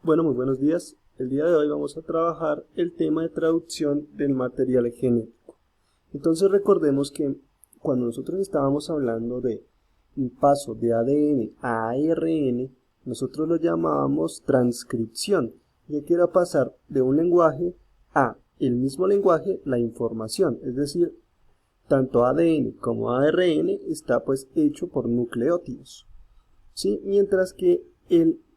Bueno, muy buenos días. El día de hoy vamos a trabajar el tema de traducción del material genético. Entonces recordemos que cuando nosotros estábamos hablando de el paso de ADN a ARN, nosotros lo llamábamos transcripción, ya que era pasar de un lenguaje a el mismo lenguaje la información, es decir, tanto ADN como ARN está pues hecho por nucleótidos, ¿sí? Mientras que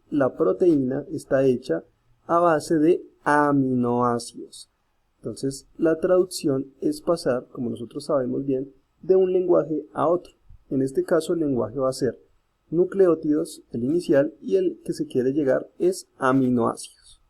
la proteína está hecha a base de aminoácidos. Entonces, la traducción es pasar, como nosotros sabemos bien, de un lenguaje a otro. En este caso, el lenguaje va a ser nucleótidos, el inicial, y el que se quiere llegar es aminoácidos.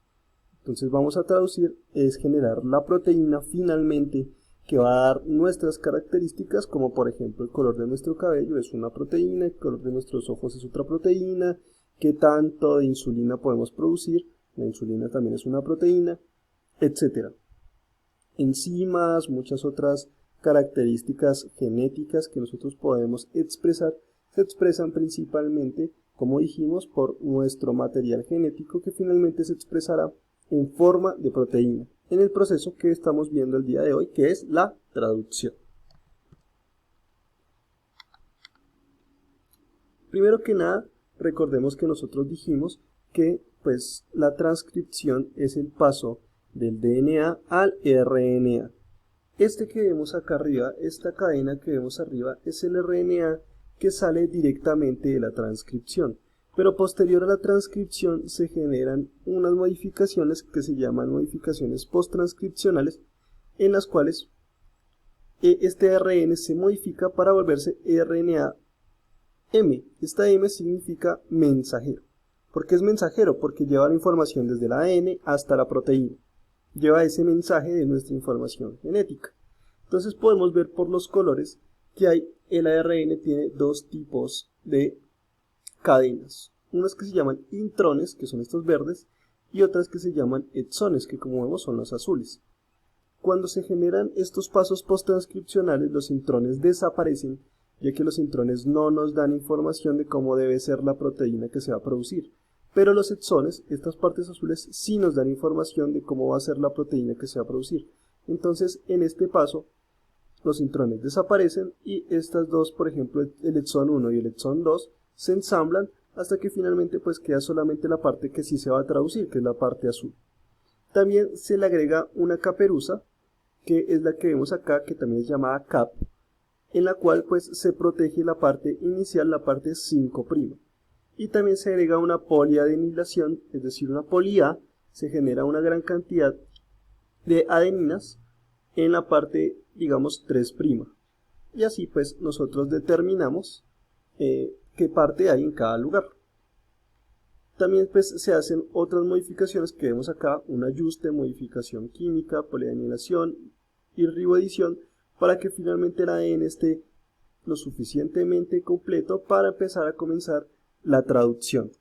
Entonces, vamos a traducir, es generar la proteína finalmente que va a dar nuestras características, como por ejemplo el color de nuestro cabello es una proteína, el color de nuestros ojos es otra proteína, qué tanto de insulina podemos producir, la insulina también es una proteína, etc. Enzimas, muchas otras características genéticas que nosotros podemos expresar, se expresan principalmente, como dijimos, por nuestro material genético que finalmente se expresará en forma de proteína, en el proceso que estamos viendo el día de hoy, que es la traducción. Primero que nada, recordemos que nosotros dijimos que pues la transcripción es el paso del DNA al RNA. Este que vemos acá arriba, esta cadena que vemos arriba, es el RNA que sale directamente de la transcripción. Pero posterior a la transcripción se generan unas modificaciones que se llaman modificaciones posttranscripcionales, en las cuales este ARN se modifica para volverse RNA M. Esta M significa mensajero. ¿Por qué es mensajero? Porque lleva la información desde el ADN hasta la proteína. Lleva ese mensaje de nuestra información genética. Entonces podemos ver por los colores que el ARN tiene dos tipos de cadenas, unas que se llaman intrones, que son estos verdes, y otras que se llaman exones, que como vemos son los azules. Cuando se generan estos pasos posttranscripcionales, los intrones desaparecen, ya que los intrones no nos dan información de cómo debe ser la proteína que se va a producir, pero los exones, estas partes azules, sí nos dan información de cómo va a ser la proteína que se va a producir. Entonces, en este paso, los intrones desaparecen y estas dos, por ejemplo, el exón 1 y el exón 2, se ensamblan hasta que finalmente pues queda solamente la parte que sí se va a traducir, que es la parte azul. También se le agrega una caperuza, que es la que vemos acá, que también es llamada cap, en la cual pues se protege la parte inicial, la parte 5'. Y también se agrega una poliadenilación, es decir, una poli-A, se genera una gran cantidad de adeninas en la parte, digamos, 3'. Y así pues nosotros determinamos qué parte hay en cada lugar. También pues se hacen otras modificaciones que vemos acá, un ajuste, modificación química, poliadenilación y riboedición, para que finalmente el ADN esté lo suficientemente completo para empezar a comenzar la traducción.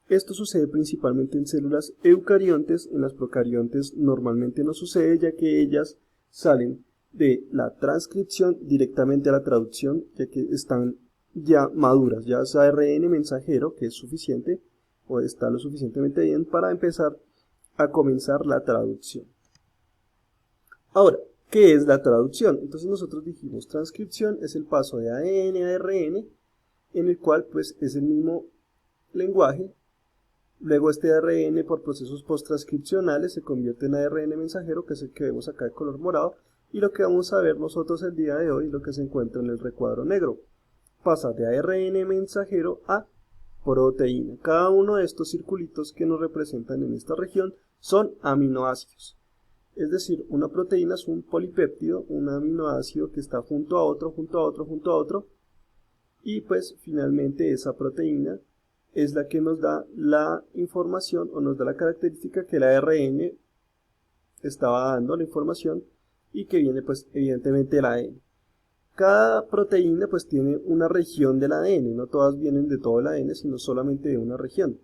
Esto sucede principalmente en células eucariontes, en las procariontes normalmente no sucede, ya que ellas salen de la transcripción directamente a la traducción, ya que están ya maduras, ya es ARN mensajero, que es suficiente o está lo suficientemente bien para empezar a comenzar la traducción. Ahora, ¿qué es la traducción? Entonces nosotros dijimos transcripción es el paso de ADN a ARN, en el cual pues es el mismo lenguaje. Luego este ARN por procesos posttranscripcionales se convierte en ARN mensajero, que es el que vemos acá de color morado, y lo que vamos a ver nosotros el día de hoy, lo que se encuentra en el recuadro negro. Pasa de ARN mensajero a proteína. Cada uno de estos circulitos que nos representan en esta región son aminoácidos. Es decir, una proteína es un polipéptido, un aminoácido que está junto a otro, junto a otro, junto a otro, y pues finalmente esa proteína es la que nos da la información o nos da la característica que el ARN estaba dando la información y que viene pues evidentemente del ADN. Cada proteína pues tiene una región del ADN, no todas vienen de todo el ADN, sino solamente de una región.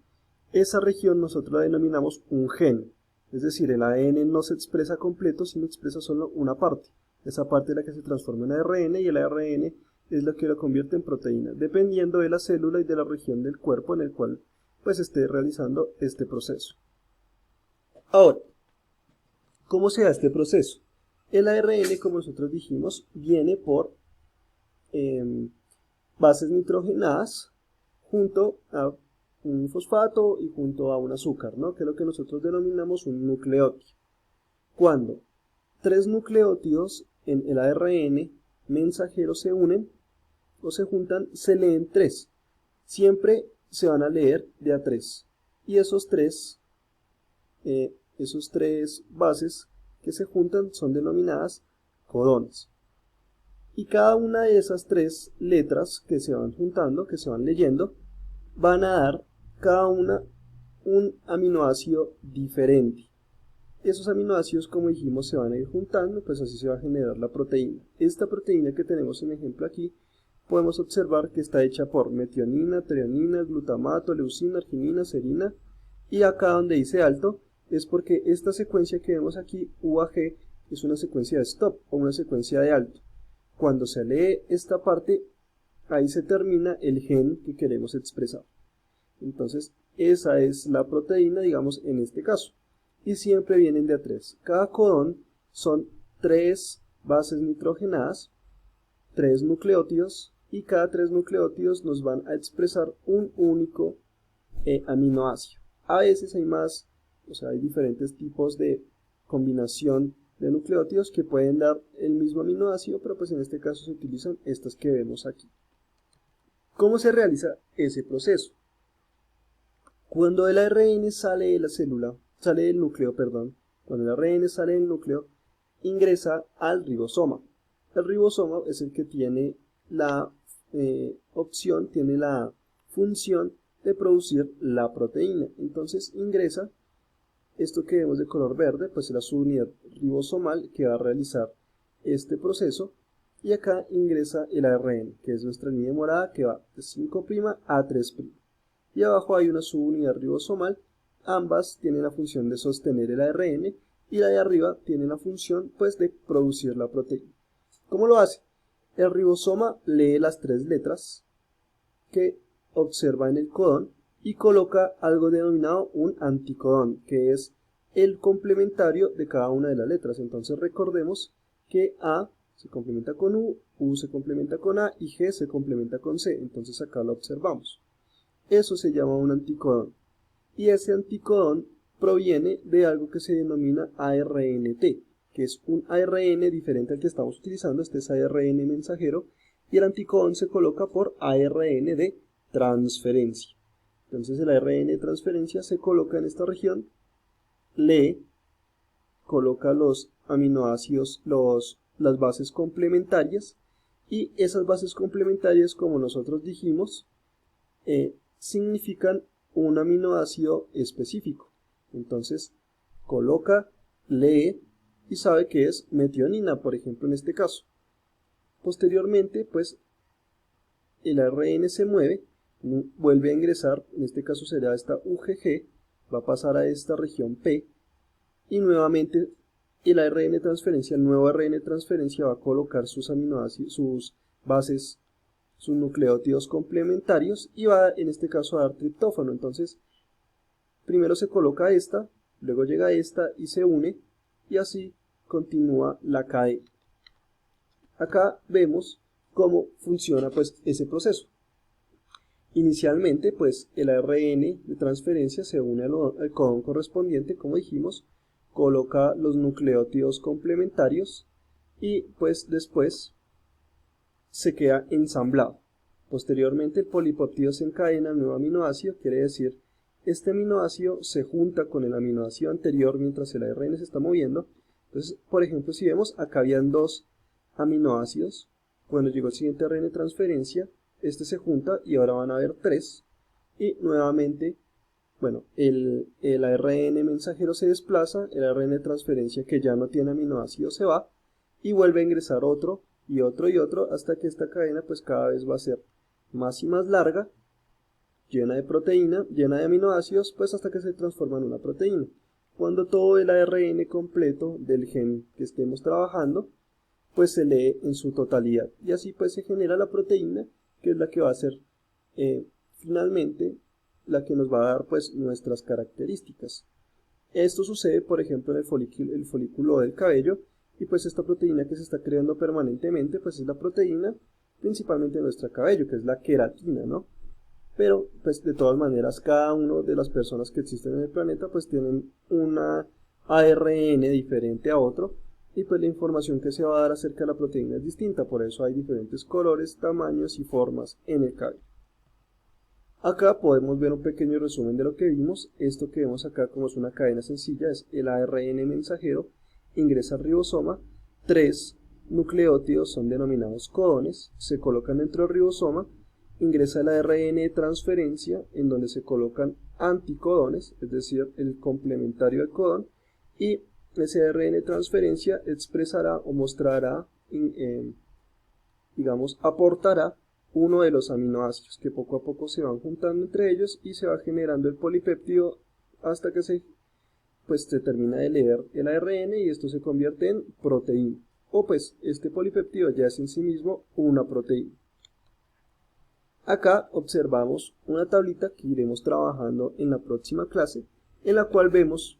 Esa región nosotros la denominamos un gen, es decir, el ADN no se expresa completo, sino expresa solo una parte. Esa parte es la que se transforma en ARN y el ARN es lo que lo convierte en proteína, dependiendo de la célula y de la región del cuerpo en el cual pues esté realizando este proceso. Ahora, ¿cómo se da este proceso? El ARN, como nosotros dijimos, viene por bases nitrogenadas junto a un fosfato y junto a un azúcar, ¿no? Que es lo que nosotros denominamos un nucleótido. Cuando tres nucleótidos en el ARN mensajero se unen o se juntan, se leen tres. Siempre se van a leer de a tres. Y esos tres bases que se juntan son denominadas codones. Y cada una de esas tres letras que se van juntando, que se van leyendo, van a dar cada una un aminoácido diferente. Esos aminoácidos, como dijimos, se van a ir juntando, pues así se va a generar la proteína. Esta proteína que tenemos en ejemplo aquí, podemos observar que está hecha por metionina, treonina, glutamato, leucina, arginina, serina, y acá donde dice alto es porque esta secuencia que vemos aquí, UAG, es una secuencia de stop o una secuencia de alto. Cuando se lee esta parte, ahí se termina el gen que queremos expresar. Entonces, esa es la proteína, digamos, en este caso. Y siempre vienen de a tres. Cada codón son tres bases nitrogenadas, tres nucleótidos, y cada tres nucleótidos nos van a expresar un único aminoácido. A veces hay más, o sea, hay diferentes tipos de combinación de nucleótidos que pueden dar el mismo aminoácido, pero pues en este caso se utilizan estas que vemos aquí. ¿Cómo se realiza ese proceso? Cuando el ARN sale de la célula, sale del núcleo, perdón, cuando el ARN sale del núcleo, ingresa al ribosoma. El ribosoma es el que tiene la opción, tiene la función de producir la proteína. Entonces ingresa esto que vemos de color verde, pues es la subunidad ribosomal que va a realizar este proceso. Y acá ingresa el ARN, que es nuestra línea morada que va de 5' a 3'. Y abajo hay una subunidad ribosomal, ambas tienen la función de sostener el ARN y la de arriba tiene la función pues de producir la proteína. ¿Cómo lo hace? El ribosoma lee las tres letras que observa en el codón y coloca algo denominado un anticodón, que es el complementario de cada una de las letras. Entonces recordemos que A se complementa con U se complementa con A y G se complementa con C. Entonces acá lo observamos. Eso se llama un anticodón. Y ese anticodón proviene de algo que se denomina ARNT, que es un ARN diferente al que estamos utilizando. Este es ARN mensajero y el anticodón se coloca por ARN de transferencia. Entonces el ARN de transferencia se coloca en esta región, lee, coloca los aminoácidos, las bases complementarias, y esas bases complementarias, como nosotros dijimos, significan un aminoácido específico. Entonces coloca, lee y sabe que es metionina, por ejemplo, en este caso. Posteriormente, pues el ARN se mueve, vuelve a ingresar, en este caso será esta UGG, va a pasar a esta región P, y nuevamente el ARN de transferencia, el nuevo ARN de transferencia va a colocar sus aminoácidos, sus bases, sus nucleótidos complementarios, y va en este caso a dar triptófano. Entonces primero se coloca esta, luego llega esta y se une, y así continúa la cadena. Acá vemos cómo funciona pues ese proceso. Inicialmente pues el ARN de transferencia se une al codón correspondiente, como dijimos, coloca los nucleótidos complementarios y pues después se queda ensamblado. Posteriormente el polipéptido se encadena al nuevo aminoácido, quiere decir este aminoácido se junta con el aminoácido anterior mientras el ARN se está moviendo. Entonces, por ejemplo, si vemos acá habían dos aminoácidos, cuando llegó el siguiente ARN de transferencia, este se junta y ahora van a haber tres, y nuevamente, bueno, el ARN mensajero se desplaza, el ARN de transferencia que ya no tiene aminoácido se va, y vuelve a ingresar otro, y otro, y otro, hasta que esta cadena pues cada vez va a ser más y más larga, llena de proteína, llena de aminoácidos, pues hasta que se transforma en una proteína. Cuando todo el ARN completo del gen que estemos trabajando, pues se lee en su totalidad, y así pues se genera la proteína, que es la que va a ser finalmente la que nos va a dar pues nuestras características. Esto sucede, por ejemplo, en el folículo del cabello, y pues esta proteína que se está creando permanentemente, pues es la proteína principalmente de nuestro cabello, que es la queratina, ¿no? Pero pues de todas maneras cada una de las personas que existen en el planeta pues tienen una ARN diferente a otro, y pues la información que se va a dar acerca de la proteína es distinta, por eso hay diferentes colores, tamaños y formas en el cabello. Acá podemos ver un pequeño resumen de lo que vimos. Esto que vemos acá, como es una cadena sencilla, es el ARN mensajero, ingresa al ribosoma, 3 nucleótidos son denominados codones, se colocan dentro del ribosoma, ingresa el ARN de transferencia, en donde se colocan anticodones, es decir, el complementario del codón, y ese ARN de transferencia expresará o mostrará, digamos, aportará uno de los aminoácidos que poco a poco se van juntando entre ellos y se va generando el polipéptido hasta que se termina de leer el ARN y esto se convierte en proteína. O pues este polipéptido ya es en sí mismo una proteína. Acá observamos una tablita que iremos trabajando en la próxima clase, en la cual vemos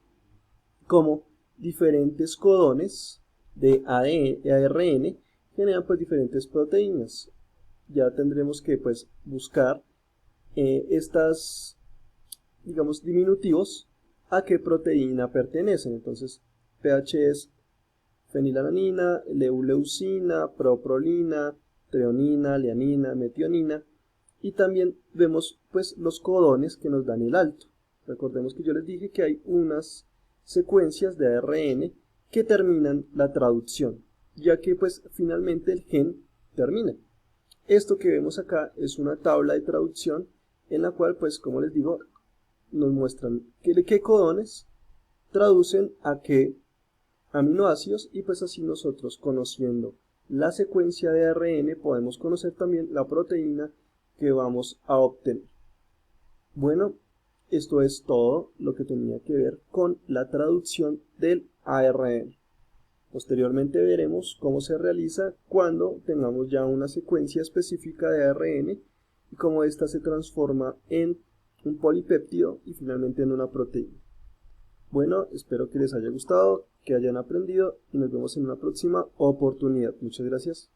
cómo diferentes codones de ARN generan pues diferentes proteínas. Ya tendremos que pues buscar estas, digamos, diminutivos a qué proteína pertenecen. Entonces PH es fenilalanina, leucina, proprolina, treonina, lianina, metionina, y también vemos pues los codones que nos dan el alto. Recordemos que yo les dije que hay unas secuencias de ARN que terminan la traducción, ya que pues finalmente el gen termina. Esto que vemos acá es una tabla de traducción en la cual, pues como les digo, nos muestran qué codones traducen a qué aminoácidos, y pues así nosotros, conociendo la secuencia de ARN, podemos conocer también la proteína que vamos a obtener. Bueno, esto es todo lo que tenía que ver con la traducción del ARN. Posteriormente veremos cómo se realiza cuando tengamos ya una secuencia específica de ARN y cómo ésta se transforma en un polipéptido y finalmente en una proteína. Bueno, espero que les haya gustado, que hayan aprendido y nos vemos en una próxima oportunidad. Muchas gracias.